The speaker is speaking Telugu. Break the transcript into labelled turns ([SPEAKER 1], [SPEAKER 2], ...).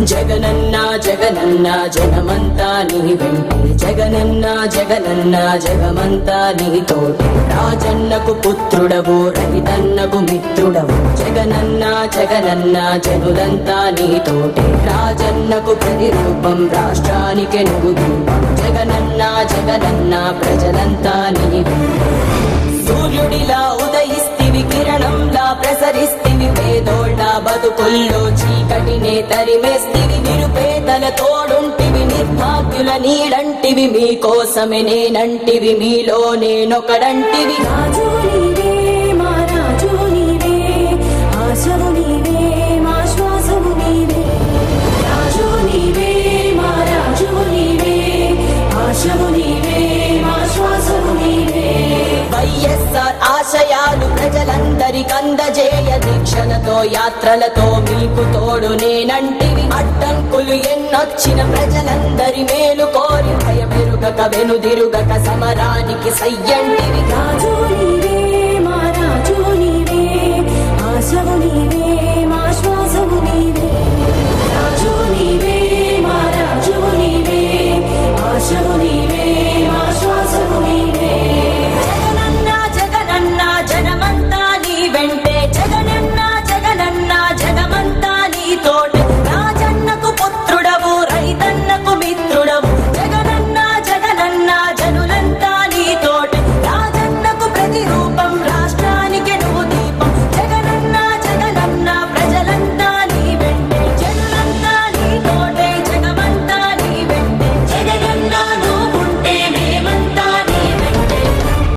[SPEAKER 1] జగనన్న జగనన్న జగమంతా నీ వెంటే జగనన్న జగనన్న జగమంతా నీ తోటే రాజన్నకు పుత్రుడవు రైతన్నకు మిత్రుడవు జగనన్న జగనన్న జనులంతా నీ తోటే రాజన్నకు ప్రతిరూపం రాష్ట్రానికి నువ్వు దీపం జగనన్న జగనన్న ప్రజలంతా నీ వెంటే సూర్యుడిలా ఉదయిస్తివి కిరణంలా ప్రసరిస్తివి పేదోళ్ళ బతుకుల్లో చీకటినే తరిమేస్తివి నిరుపేదల తోడుంటివి నిర్భాగ్యుల నీడంటివి మీకోసమే నేనంటివి మీలో నేనొకడంటివి
[SPEAKER 2] రాజు నీవే మా రాజు నీవే ఆశవు నీవే మా శ్వాసవు నీవే రాజు నీవే మా రాజు నీవే ఆశవు నీవే మా శ్వాసవు నీవే
[SPEAKER 1] వైఎస్ఆర్ ఆశయాలు ప్రజలందరికందజేయ దీక్షలతో యాత్రలతో మీకు తోడు నేనంటివి అడ్డంకులు ఎన్నొచ్చిన ప్రజలందరి మేలు కోరి భయమెరుగక వెనుదిరుగక సమరానికి సయ్యంటివి
[SPEAKER 2] రాజు నీవే